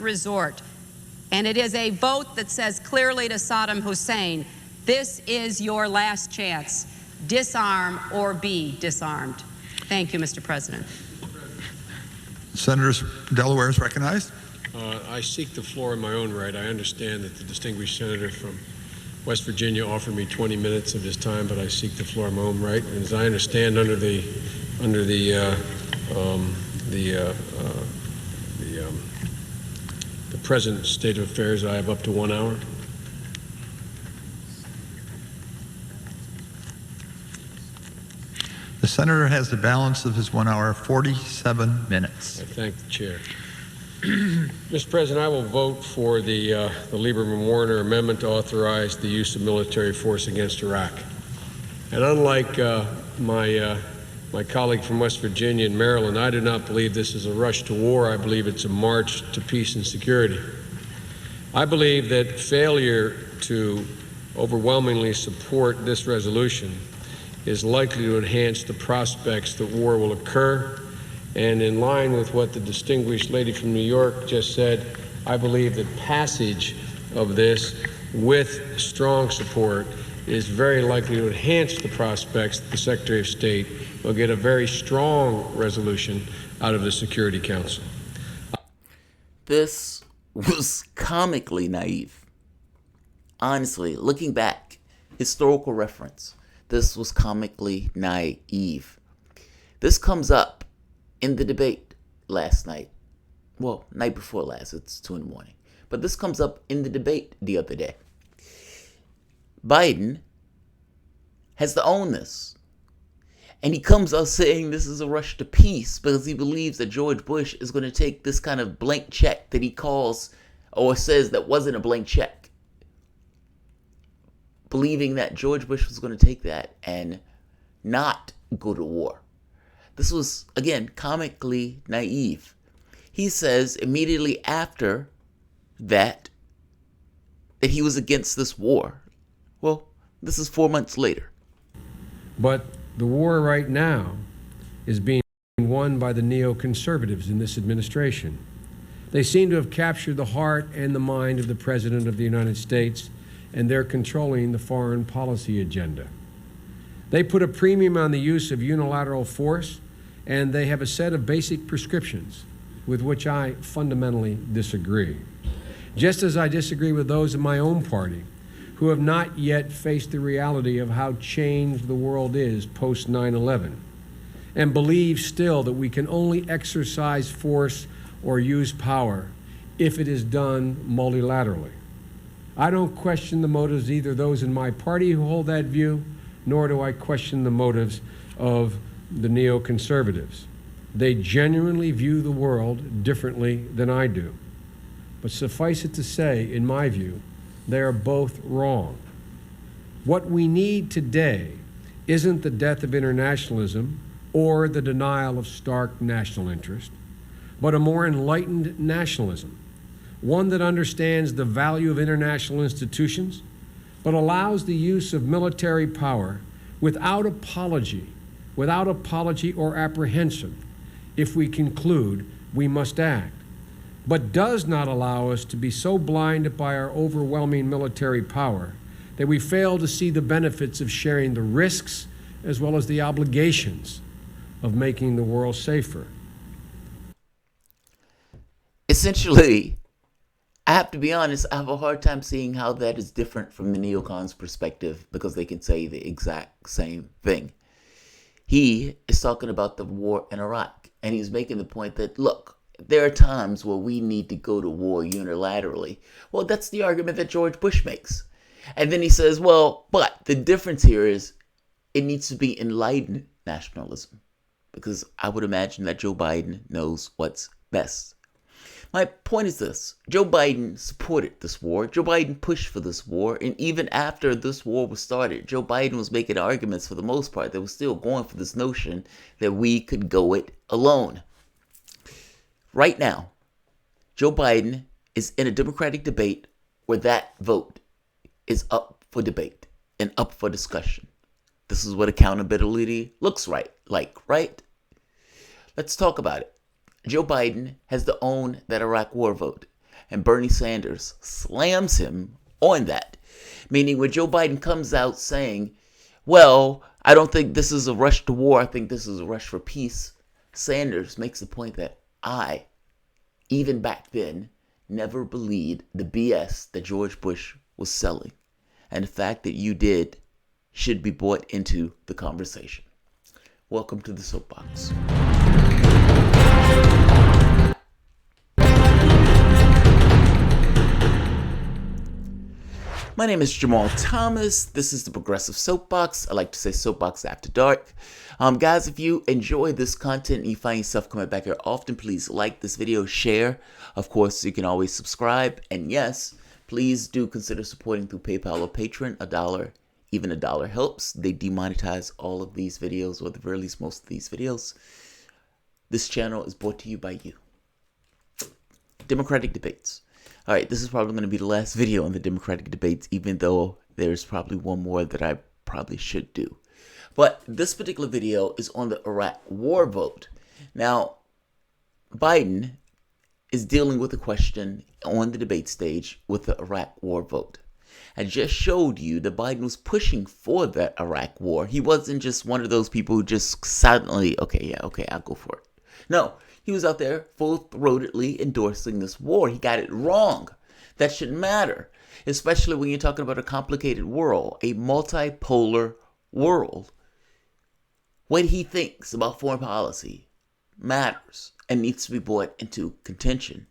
resort. And it is a vote that says clearly to Saddam Hussein, this is your last chance. Disarm or be disarmed. Thank you, Mr. President. Senators, Delaware is recognized. I seek the floor in my own right. I understand that the distinguished senator from West Virginia offered me 20 minutes of his time, but I seek the floor in my own right. And as I understand, under the present state of affairs, I have up to 1 hour. The senator has the balance of his 1 hour, 47 minutes. I thank the chair. Mr. President, I will vote for the Lieberman-Warner amendment to authorize the use of military force against Iraq. And unlike my colleague from West Virginia and Maryland, I do not believe this is a rush to war. I believe it's a march to peace and security. I believe that failure to overwhelmingly support this resolution is likely to enhance the prospects that war will occur. And in line with what the distinguished lady from New York just said, I believe that passage of this with strong support is very likely to enhance the prospects that the Secretary of State will get a very strong resolution out of the Security Council. This was comically naive. Honestly, looking back, historical reference, this was comically naive. This comes up in the debate last night. Well, night before last, it's 2 a.m. But this comes up in the debate the other day. Biden has to own this. And he comes out saying this is a rush to peace because he believes that George Bush is going to take this kind of blank check that he calls or says that wasn't a blank check. Believing that George Bush was going to take that and not go to war. This was, again, comically naive. He says immediately after that he was against this war. Well, this is 4 months later. But the war right now is being won by the neoconservatives in this administration. They seem to have captured the heart and the mind of the President of the United States, and they're controlling the foreign policy agenda. They put a premium on the use of unilateral force, and they have a set of basic prescriptions with which I fundamentally disagree. Just as I disagree with those in my own party who have not yet faced the reality of how changed the world is post 9/11 and believe still that we can only exercise force or use power if it is done multilaterally. I don't question the motives either those in my party who hold that view, nor do I question the motives of the neoconservatives. They genuinely view the world differently than I do. But suffice it to say, in my view, they are both wrong. What we need today isn't the death of internationalism or the denial of stark national interest, but a more enlightened nationalism, one that understands the value of international institutions, but allows the use of military power without apology or apprehension if we conclude we must act, but does not allow us to be so blinded by our overwhelming military power that we fail to see the benefits of sharing the risks as well as the obligations of making the world safer. Essentially, I have to be honest, I have a hard time seeing how that is different from the neocons' perspective because they can say the exact same thing. He is talking about the war in Iraq, and he's making the point that, look, there are times where we need to go to war unilaterally. Well, that's the argument that George Bush makes. And then he says, well, but the difference here is it needs to be enlightened nationalism, because I would imagine that Joe Biden knows what's best. My point is this. Joe Biden supported this war. Joe Biden pushed for this war. And even after this war was started, Joe Biden was making arguments for the most part that was still going for this notion that we could go it alone. Right now, Joe Biden is in a Democratic debate where that vote is up for debate and up for discussion. This is what accountability looks like, right? Let's talk about it. Joe Biden has to own that Iraq war vote. And Bernie Sanders slams him on that. Meaning when Joe Biden comes out saying, well, I don't think this is a rush to war, I think this is a rush for peace, Sanders makes the point that I, even back then, never believed the BS that George Bush was selling. And the fact that you did should be brought into the conversation. Welcome to the Soapbox. My name is Jamarl Thomas. This is the Progressive Soapbox. I like to say Soapbox After Dark. Guys, if you enjoy this content and you find yourself coming back here often, please like this video, share. Of course, you can always subscribe. And yes, please do consider supporting through PayPal or Patreon. $1, even $1 helps. They demonetize all of these videos, or at the very least most of these videos. This channel is brought to you by you. Democratic debates. All right, this is probably going to be the last video on the Democratic debates, even though there's probably one more that I probably should do. But this particular video is on the Iraq war vote. Now, Biden is dealing with a question on the debate stage with the Iraq war vote. I just showed you that Biden was pushing for that Iraq war. He wasn't just one of those people who just silently, okay, I'll go for it. No. He was out there full-throatedly endorsing this war. He got it wrong. That shouldn't matter, especially when you're talking about a complicated world, a multipolar world. What he thinks about foreign policy matters and needs to be brought into contention.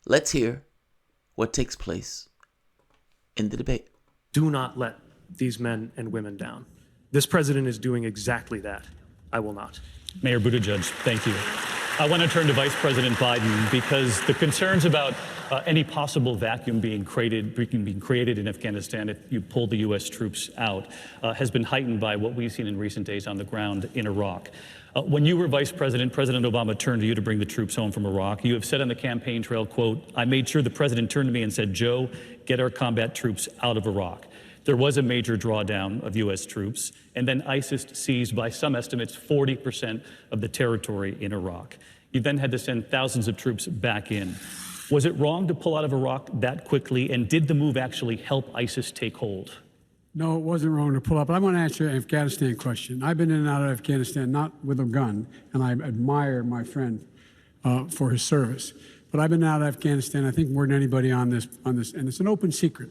Let's hear what takes place in the debate. Do not let these men and women down. This president is doing exactly that. I will not. Mayor Buttigieg, thank you. I want to turn to Vice President Biden because the concerns about any possible vacuum being created in Afghanistan if you pull the U.S. troops out has been heightened by what we've seen in recent days on the ground in Iraq. When you were Vice President, President Obama turned to you to bring the troops home from Iraq. You have said on the campaign trail, quote, I made sure the president turned to me and said, Joe, get our combat troops out of Iraq. There was a major drawdown of U.S. troops, and then ISIS seized, by some estimates, 40% of the territory in Iraq. You then had to send thousands of troops back in. Was it wrong to pull out of Iraq that quickly, and did the move actually help ISIS take hold? No, it wasn't wrong to pull up. But I want to answer an Afghanistan question. I've been in and out of Afghanistan, not with a gun, and I admire my friend for his service. But I've been out of Afghanistan, I think, more than anybody on this, and it's an open secret.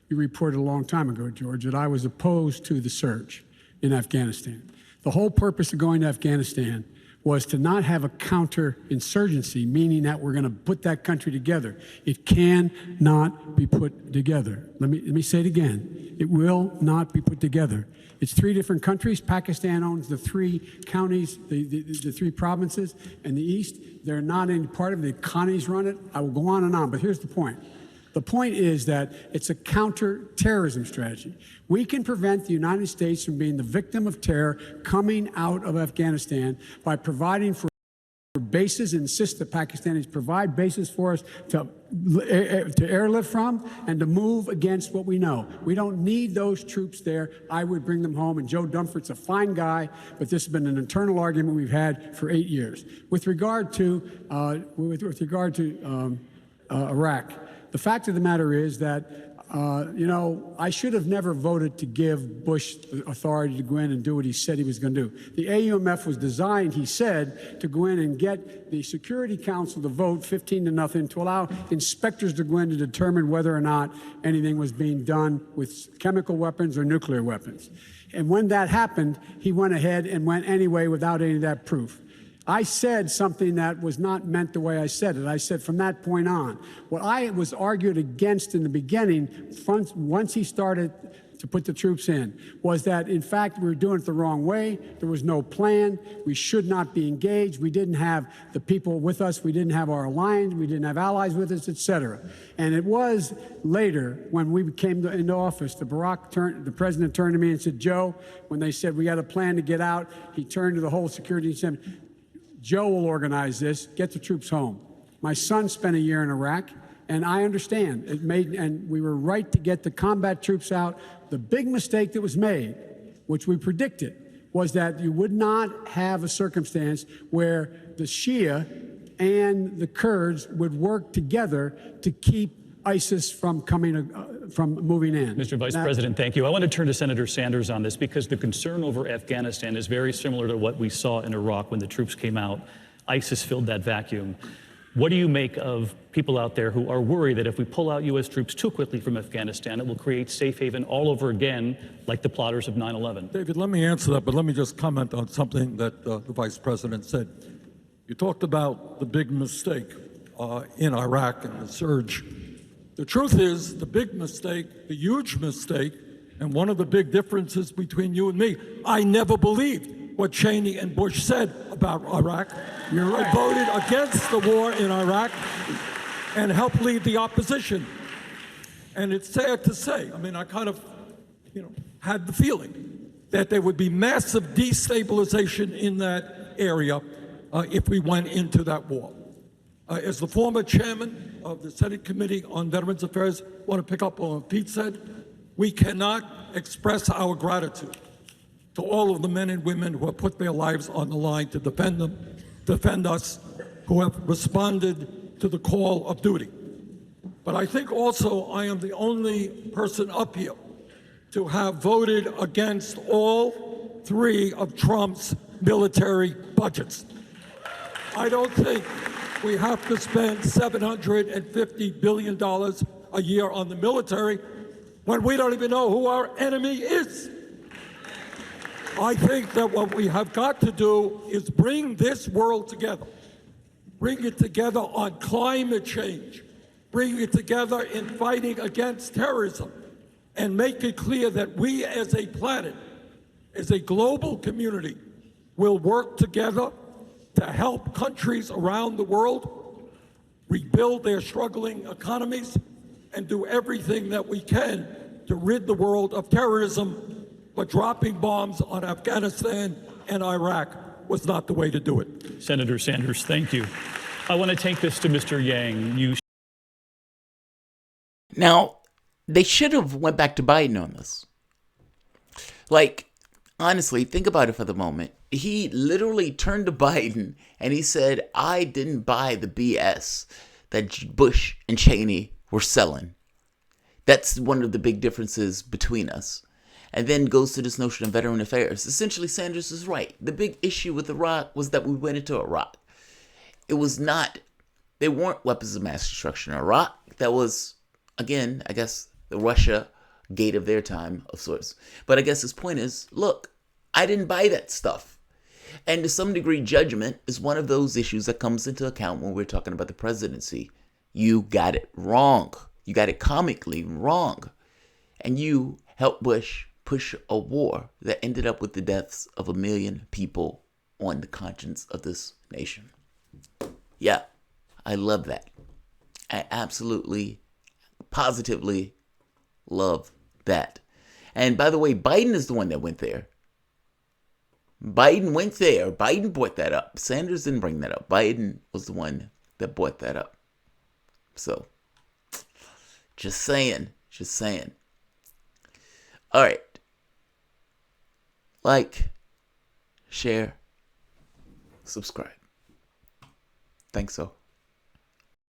You reported a long time ago, George, that I was opposed to the surge in Afghanistan. The whole purpose of going to Afghanistan was to not have a counterinsurgency, meaning that we're going to put that country together. It cannot be put together. Let me say it again. It will not be put together. It's 3 different countries. Pakistan owns the 3 counties, the 3 provinces in the east. They're not any part of it. The economies run it. I will go on and on, but here's the point. The point is that it's a counterterrorism strategy. We can prevent the United States from being the victim of terror coming out of Afghanistan by providing for bases and insist that Pakistanis provide bases for us to airlift from and to move against what we know. We don't need those troops there. I would bring them home. And Joe Dunford's a fine guy, but this has been an internal argument we've had for 8 years. With regard to Iraq, the fact of the matter is that, I should have never voted to give Bush the authority to go in and do what he said he was going to do. The AUMF was designed, he said, to go in and get the Security Council to vote 15-0 to allow inspectors to go in to determine whether or not anything was being done with chemical weapons or nuclear weapons. And when that happened, he went ahead and went anyway without any of that proof. I said something that was not meant the way I said it. I said from that point on, what I was argued against in the beginning, once he started to put the troops in, was that, in fact, we were doing it the wrong way. There was no plan. We should not be engaged. We didn't have the people with us. We didn't have our alliance. We didn't have allies with us, et cetera. And it was later, when we came into office, the president turned to me and said, Joe, when they said we had a plan to get out, he turned to the whole security and said, Joe will organize this, get the troops home. My son spent a year in Iraq, and I understand. And we were right to get the combat troops out. The big mistake that was made, which we predicted, was that you would not have a circumstance where the Shia and the Kurds would work together to keep ISIS from moving in. Mr. Vice President, thank you. I want to turn to Senator Sanders on this because the concern over Afghanistan is very similar to what we saw in Iraq when the troops came out. ISIS filled that vacuum. What do you make of people out there who are worried that if we pull out U.S. troops too quickly from Afghanistan, it will create safe haven all over again, like the plotters of 9/11? David, let me answer that, but let me just comment on something that the Vice President said. You talked about the big mistake in Iraq and the surge. The truth is, the big mistake, the huge mistake, and one of the big differences between you and me, I never believed what Cheney and Bush said about Iraq. I voted against the war in Iraq and helped lead the opposition. And it's sad to say, I mean, I kind of, had the feeling that there would be massive destabilization in that area if we went into that war. As the former chairman of the Senate Committee on Veterans Affairs, I want to pick up on what Pete said. We cannot express our gratitude to all of the men and women who have put their lives on the line to defend us, who have responded to the call of duty. But I think also I am the only person up here to have voted against all three of Trump's military budgets. I don't think we have to spend $750 billion a year on the military when we don't even know who our enemy is. I think that what we have got to do is bring this world together. Bring it together on climate change. Bring it together in fighting against terrorism. And make it clear that we as a planet, as a global community, will work together to help countries around the world rebuild their struggling economies and do everything that we can to rid the world of terrorism. But dropping bombs on Afghanistan and Iraq was not the way to do it. Senator Sanders, thank you. I want to take this to Mr. Yang. Now, they should have went back to Biden on this. Like, honestly, think about it for the moment. He literally turned to Biden and he said, I didn't buy the BS that Bush and Cheney were selling. That's one of the big differences between us. And then goes to this notion of veteran affairs. Essentially, Sanders is right. The big issue with Iraq was that we went into Iraq. It was not, they weren't weapons of mass destruction in Iraq. That was, again, I guess, the Russia gate of their time of sorts. But I guess his point is, look, I didn't buy that stuff. And to some degree, judgment is one of those issues that comes into account when we're talking about the presidency. You got it wrong. You got it comically wrong. And you helped Bush push a war that ended up with the deaths of 1 million people on the conscience of this nation. Yeah, I love that. I absolutely, positively love that. And by the way, Biden is the one that went there. Biden went there. Biden brought that up. Sanders didn't bring that up. Biden was the one that brought that up. So, just saying. All right. Like, share, subscribe. Thanks so.